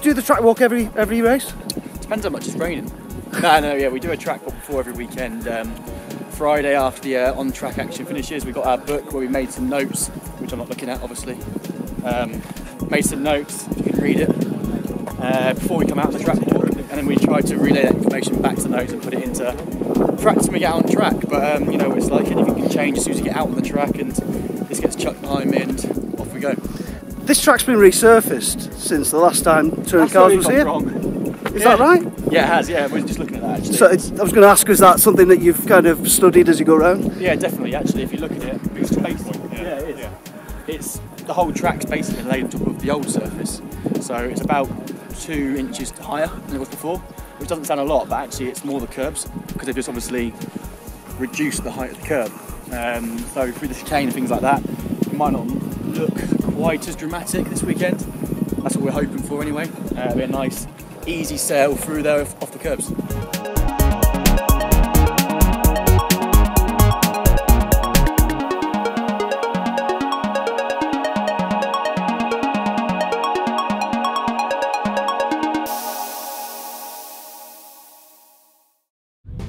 do the track walk every race? Depends how much it's raining. No, yeah, we do a track walk before every weekend. Friday after the on-track action finishes, we got our book where we made some notes, which I'm not looking at obviously. Made some notes, if you can read it, before we come out on the track walk, and then we try to relay that information back to the notes and put it into practice when we get out on track. But you know, it's like anything can change as soon as you get out on the track, and this gets chucked behind me and off we go. This track's been resurfaced since the last time Touring Cars was here. Is that right? Yeah, it has, yeah, we're just looking at that actually. So I was going to ask, is that something that you've kind of studied as you go around? Yeah, definitely, actually, if you look at it, it's basically, yeah, it is. Yeah. It's, the whole track's basically laid on top of the old surface, so it's about 2 inches higher than it was before, which doesn't sound a lot, but actually it's more the curbs, because they've just obviously reduced the height of the curb. So through the chicane and things like that, it might not look quite as dramatic this weekend. That's what we're hoping for anyway. It'll be a nice easy sail through there off the curbs.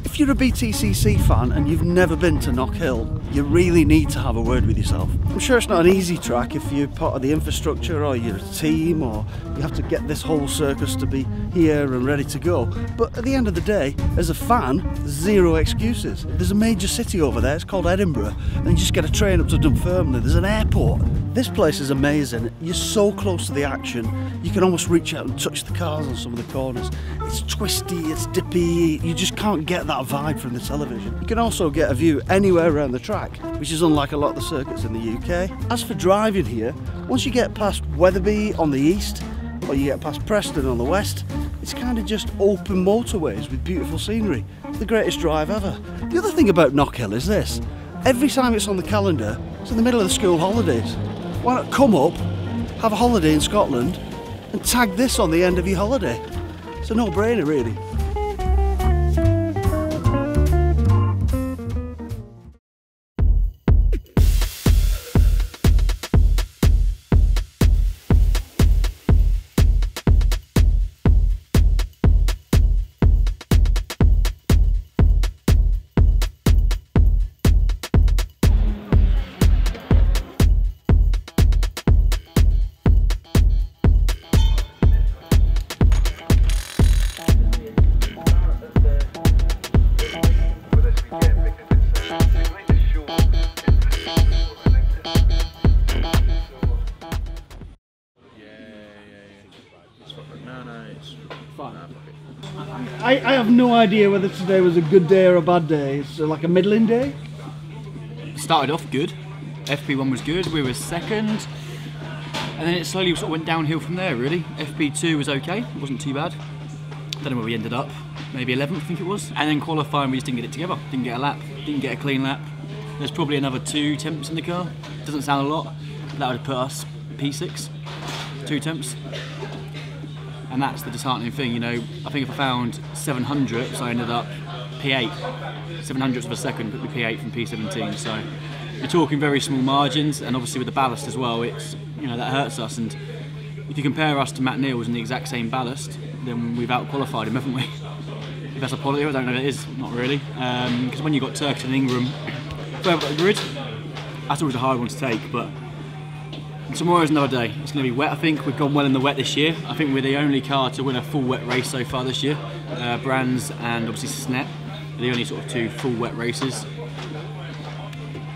If you're a BTCC fan and you've never been to Knockhill, you really need to have a word with yourself. I'm sure it's not an easy track if you're part of the infrastructure or you're a team, or you have to get this whole circus to be here and ready to go. But at the end of the day, as a fan, zero excuses. There's a major city over there, it's called Edinburgh, and you just get a train up to Dunfermline. There's an airport. This place is amazing. You're so close to the action, you can almost reach out and touch the cars on some of the corners. It's twisty, it's dippy, you just can't get that vibe from the television. You can also get a view anywhere around the track, which is unlike a lot of the circuits in the UK. As for driving here, once you get past Wetherby on the east, or you get past Preston on the west, it's kind of just open motorways with beautiful scenery. It's the greatest drive ever. The other thing about Knockhill is this: every time it's on the calendar, it's in the middle of the school holidays. Why not come up, have a holiday in Scotland, and tag this on the end of your holiday? It's a no-brainer, really. I have no idea whether today was a good day or a bad day. It's like a middling day. Started off good. FP1 was good. We were second, and then it slowly sort of went downhill from there. Really, FP2 was okay. It wasn't too bad. Don't know where we ended up. Maybe 11th, I think it was. And then qualifying, we just didn't get it together. Didn't get a lap. Didn't get a clean lap. There's probably another 2 temps in the car. Doesn't sound a lot. But that would have put us P6. 2 temps. And that's the disheartening thing, you know. I think if I found 700, so I ended up P8. 700ths of a second, but we P8 from P17. So you're talking very small margins, and obviously with the ballast as well, it's, you know, that hurts us. And if you compare us to Matt Neal's in the exact same ballast, then we've out-qualified him, haven't we? If that's a positive, I don't know if it is, not really. Because when you've got Turkett and Ingram further up the grid, that's always a hard one to take. But tomorrow's another day. It's going to be wet, I think. We've gone well in the wet this year. I think we're the only car to win a full wet race so far this year. Brands and obviously Snap are the only sort of 2 full wet races.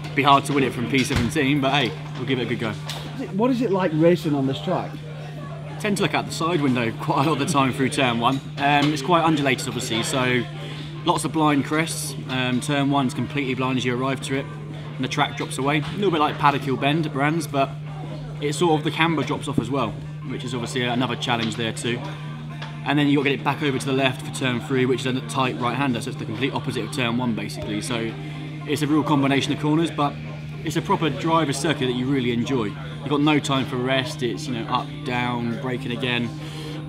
It'd be hard to win it from P17, but hey, we'll give it a good go. What is it like racing on this track? I tend to look out the side window quite a lot of the time through turn 1. It's quite undulated obviously, so lots of blind crests. Turn 1's completely blind as you arrive to it, and the track drops away. A little bit like Paddock Hill Bend at Brands, but it's sort of the camber drops off as well, which is obviously another challenge there too. And then you've got to get it back over to the left for turn 3, which is a tight right-hander, so it's the complete opposite of turn 1 basically. So it's a real combination of corners, but it's a proper driver's circuit that you really enjoy. You've got no time for rest. It's, you know, up, down, braking again,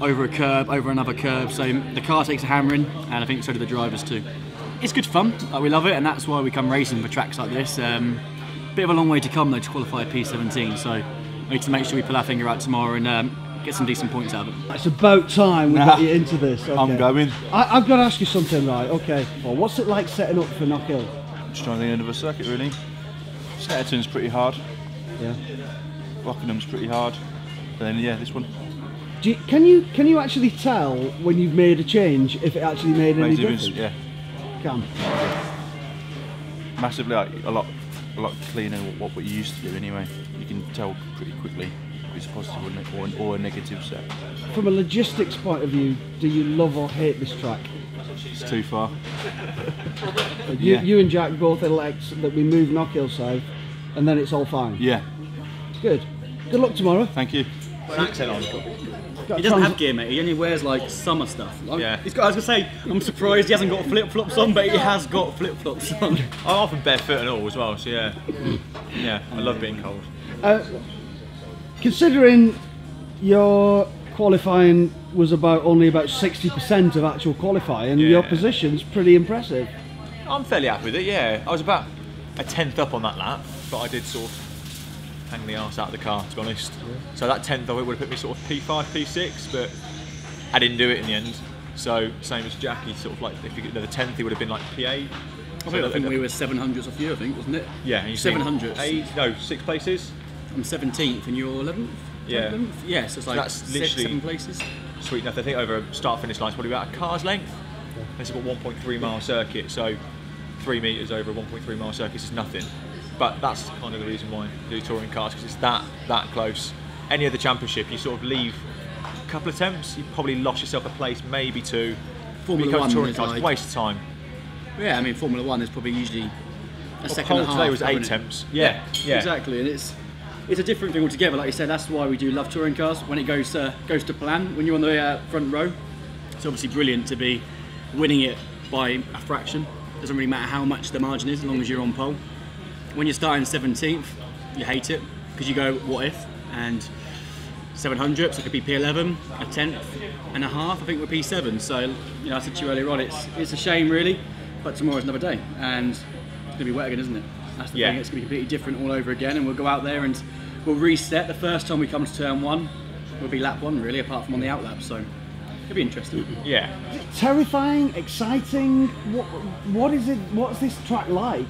over a curb, over another curb. So the car takes a hammering, and I think so do the drivers too. It's good fun. We love it, and that's why we come racing for tracks like this. Bit of a long way to come though to qualify P17, so we need to make sure we pull our finger out tomorrow and get some decent points out of it. It's about time we got you into this. Okay. I'm going. I've got to ask you something, right? Okay. Well, what's it like setting up for Knockhill? Just trying to think of a circuit, really. Snetterton's pretty hard. Yeah. Rockinham's pretty hard. And then, yeah, this one. Can you actually tell when you've made a change if it actually made any difference? Yeah. Can. Massively, like, a lot cleaner what you used to do anyway. You can tell pretty quickly if it's positive or a negative set. From a logistics point of view, do you love or hate this track? It's too far. You and Jack both elect that we move Knockhill south, and then it's all fine. Yeah. Good. Good luck tomorrow. Thank you. Put an accent on. He doesn't have gear, mate. He only wears like summer stuff. Yeah. I was gonna say, I'm surprised he hasn't got flip flops on, but he has got flip flops on. I'm often barefoot and all as well, so yeah. Yeah, I love being cold. Considering your qualifying was only about 60% of actual qualifying, your position's pretty impressive. I'm fairly happy with it, yeah. I was about a 10th up on that lap, but I did sort of hang the arse out of the car, to be honest. Yeah. So that 10th of it would have put me sort of P5, P6, but I didn't do it in the end. So same as Jackie, sort of like if you get the 10th, he would have been like P8. I think we were 700s off you, I think, wasn't it? Yeah, and you 700s. No, 6 places. I'm 17th and you're 11th. Yeah. 11th? Yeah, so it's like that's literally 7 places. Sweet enough. I think over a start-finish line is probably about a car's length. Yeah. It's about 1.3 mile circuit, so 3 metres over a 1.3 mile circuit is nothing. But that's kind of the reason why I do touring cars, because it's that close. Any other championship, you sort of leave a couple of attempts, you probably lost yourself a place, maybe 2. Formula One touring is cars, like, waste of time. Yeah, I mean Formula One is probably usually a second pole and a half. Today was 8 attempts. Yeah, exactly, and it's a different thing altogether. Like you said, that's why we do love touring cars when it goes to plan. When you're on the front row, it's obviously brilliant to be winning it by a fraction. Doesn't really matter how much the margin is, as long as you're on pole. When you're starting 17th, you hate it because you go, what if? And 700, so it could be P11, a 10th and a half, I think we're P7. So, you know, I said to you earlier on, it's a shame really, but tomorrow's another day and it's going to be wet again, isn't it? That's the thing, it's going to be completely different all over again, and we'll go out there and we'll reset. The first time we come to turn 1 will be lap 1 really, apart from on the out lap, so it'll be interesting. Yeah. Terrifying, exciting, what is it, what's this track like?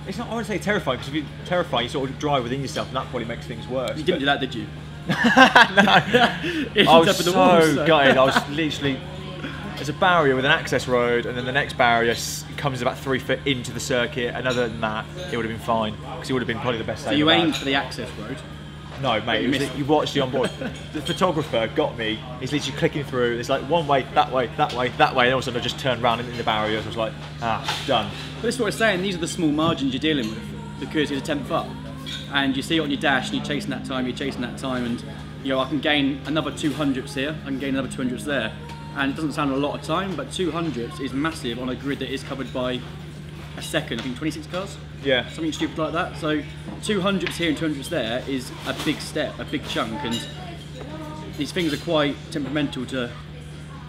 It's not, I wouldn't say terrifying, because if you're terrified, you sort of drive within yourself, and that probably makes things worse. You didn't do that, did you? No. I was so gutted. I was literally, there's a barrier with an access road, and then the next barrier comes about 3 foot into the circuit, and other than that, it would have been fine, because it would have been probably the best. So you aimed for the access road? No, mate, you watched the onboard. The photographer got me, he's literally clicking through, it's like one way, that way, that way, that way, and all of a sudden I just turned around in the barriers. I was like, done. But this is what I'm saying, these are the small margins you're dealing with, because it's a 10th up. And you see it on your dash, and you're chasing that time, and you know, I can gain another 200ths here, I can gain another 200ths there. And it doesn't sound a lot of time, but 200ths is massive on a grid that is covered by a second, I think 26 cars? Yeah. Something stupid like that. So 200ths here and 200ths there is a big step, a big chunk, and these things are quite temperamental to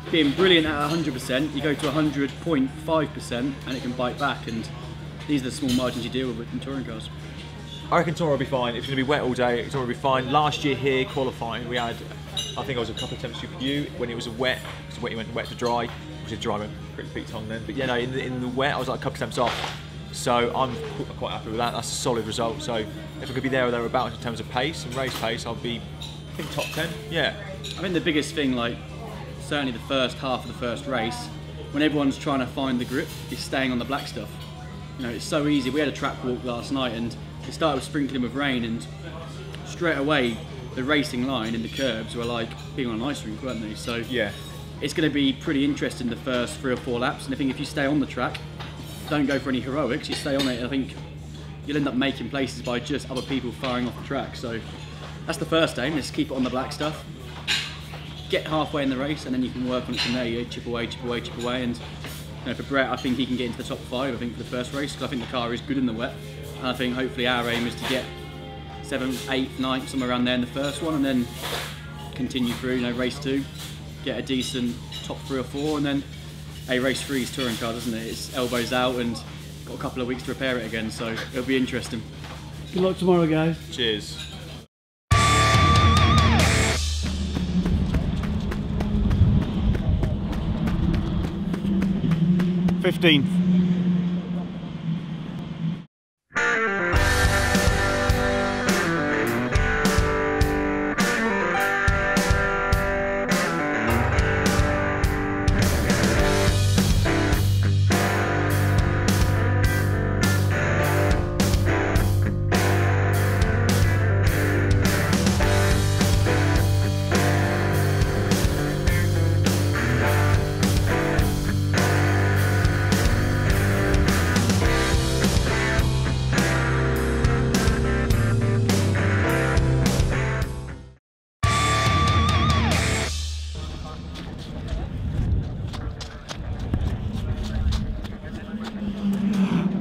being brilliant at 100%, you go to 100.5% and it can bite back, and these are the small margins you deal with in touring cars. I reckon tomorrow will be fine. It's going to be wet all day, tomorrow will be fine. Last year here, qualifying, we had, I think I was a couple of attempts for you when it was wet, because you went wet to dry, which is dry went pretty peaked on then. But yeah, no, in the wet I was like a couple of attempts off. So I'm quite happy with that. That's a solid result. So if I could be there or thereabouts in terms of pace and race pace, I'll be, I think, top 10. Yeah. I think the biggest thing, like certainly the first half of the first race, when everyone's trying to find the grip, is staying on the black stuff. You know, it's so easy. We had a track walk last night, and it started with sprinkling with rain, and straight away the racing line and the curbs were like being on an ice rink, weren't they? So yeah, it's going to be pretty interesting the first 3 or 4 laps. And I think if you stay on the track, don't go for any heroics, you stay on it, and I think you'll end up making places by just other people firing off the track. So that's the first aim, is keep it on the black stuff, get halfway in the race, and then you can work on it from there. You chip away, chip away, chip away. And you know, for Brett, I think he can get into the top 5, I think, for the first race, because I think the car is good in the wet. And I think hopefully our aim is to get 7th, 8th, 9th, somewhere around there in the first one, and then continue through, you know, race 2, get a decent top 3 or 4, and then race 3 is touring car, doesn't it? It's elbows out and got a couple of weeks to repair it again, so it'll be interesting. Good luck tomorrow, guys. Cheers. 15th.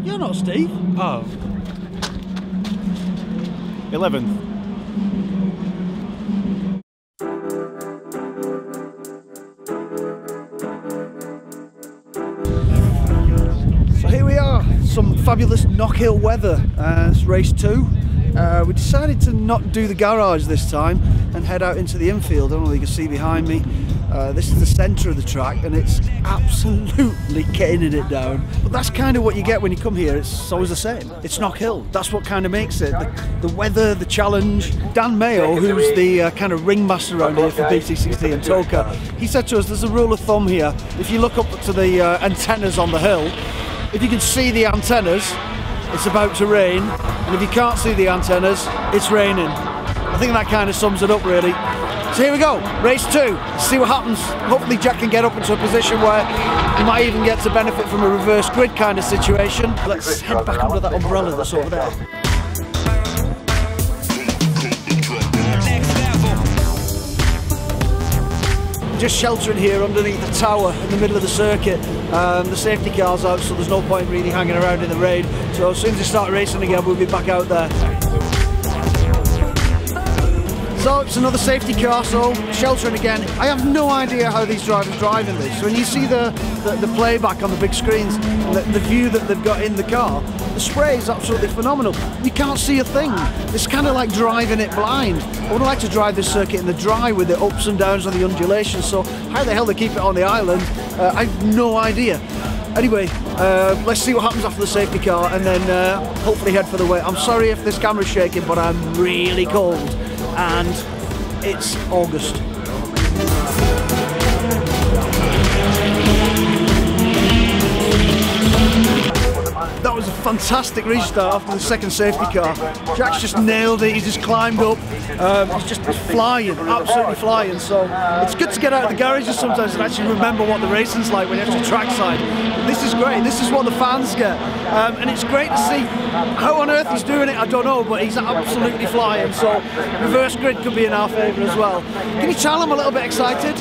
You're not Steve. Oh. 11th. So here we are, some fabulous Knockhill weather. It's race 2. We decided to not do the garage this time and head out into the infield. I don't know if you can see behind me. This is the centre of the track and it's absolutely caning it down. But that's kind of what you get when you come here. It's always the same. It's Knockhill. That's what kind of makes it. The weather, the challenge. Dan Mayo, who's the kind of ringmaster around here for BTCC and Toka, he said to us there's a rule of thumb here. If you look up to the antennas on the hill, if you can see the antennas, it's about to rain, and if you can't see the antennas, it's raining. I think that kind of sums it up really. So here we go, race 2, let's see what happens. Hopefully Jack can get up into a position where he might even get to benefit from a reverse grid kind of situation. Let's head back under that umbrella that's over there. Just sheltering here underneath the tower in the middle of the circuit. The safety car's out, so there's no point really hanging around in the rain. So as soon as they start racing again, we'll be back out there. So it's another safety car, so sheltering again. I have no idea how these drivers drive in this. When you see the playback on the big screens, the view that they've got in the car, the spray is absolutely phenomenal. You can't see a thing. It's kind of like driving it blind. I would like to drive this circuit in the dry with the ups and downs and the undulations, so how the hell they keep it on the island, I have no idea. Anyway, let's see what happens after the safety car and then hopefully head for the wet. I'm sorry if this camera's shaking, but I'm really cold and it's August. That was a fantastic restart after the second safety car. Jack's just nailed it, he just climbed up. He's just flying, absolutely flying. So it's good to get out of the garages sometimes and actually remember what the racing's like when you're actually trackside. This is great, this is what the fans get. And it's great to see. How on earth he's doing it, I don't know, but he's absolutely flying. So reverse grid could be in our favour as well. Can you tell I'm a little bit excited?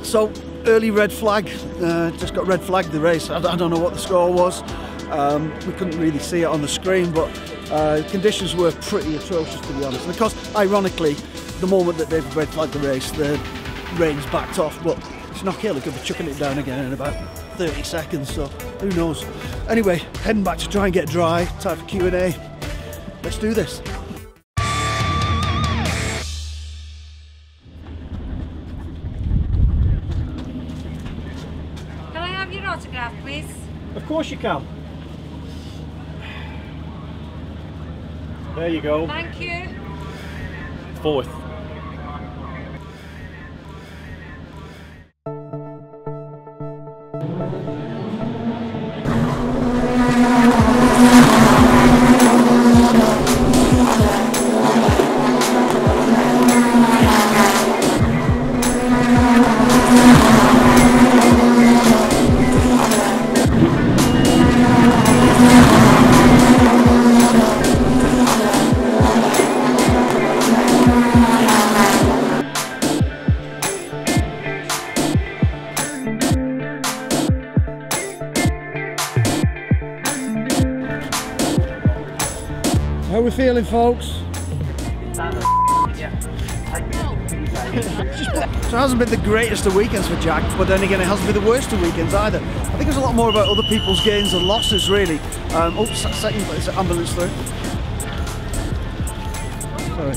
So, early red flag, just got red flagged the race. I don't know what the score was. We couldn't really see it on the screen, but conditions were pretty atrocious, to be honest. And of course, ironically, the moment that they've red flagged the race, the rain's backed off, but it's Knockhill, it could be chucking it down again in about 30 seconds, so who knows. Anyway, heading back to try and get dry, time for Q&A. Let's do this. Autograph, please. Of course you can. There you go. Thank you. 4th. How are we feeling, folks? So it hasn't been the greatest of weekends for Jack, but then again it hasn't been the worst of weekends either. I think it's a lot more about other people's gains and losses really. Oh, second, is it ambulance through? Sorry.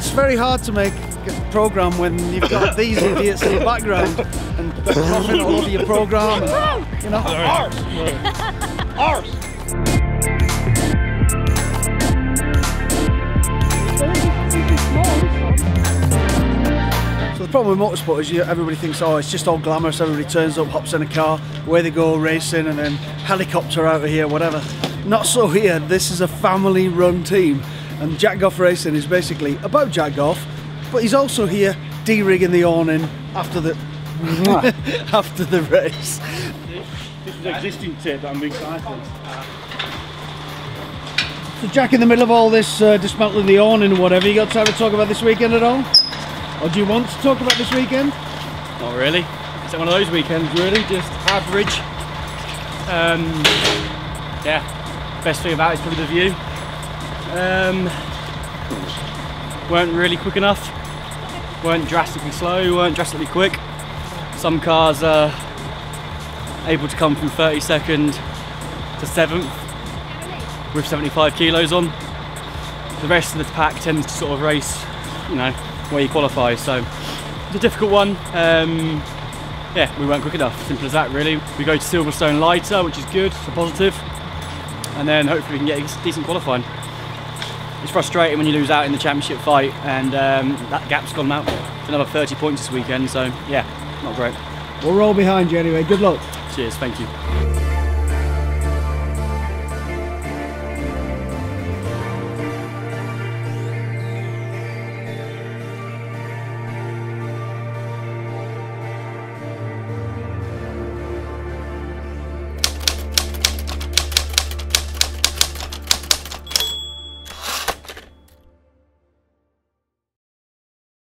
It's very hard to make a programme when you've got these idiots in the background and they're coughing all over your programme. And, you know. Arse. So the problem with motorsport is everybody thinks, oh, it's just all glamorous, everybody turns up, hops in a car, away they go racing, and then helicopter out of here, whatever. Not so here. This is a family run team, and Jack Goff Racing is basically about Jack Goff, but he's also here de-rigging the awning after the after the race. This is existing tape that I'm excited. So Jack, in the middle of all this dismantling the awning and whatever, you got time to talk about this weekend at all? Or do you want to talk about this weekend? Not really. It's one of those weekends, really, just average. Yeah, best thing about it is probably the view. Weren't really quick enough. Weren't drastically slow, weren't drastically quick. Some cars are able to come from 32nd to 7th with 75 kilos on. The rest of the pack tends to sort of race, you know, where you qualify, so it's a difficult one. Yeah, we weren't quick enough, simple as that really. We go to Silverstone lighter, which is good, it's a positive, and then hopefully we can get a decent qualifying. It's frustrating when you lose out in the championship fight, and that gap's gone out for another 30 points this weekend, so yeah, not great. We'll roll behind you anyway, good luck. Cheers, thank you.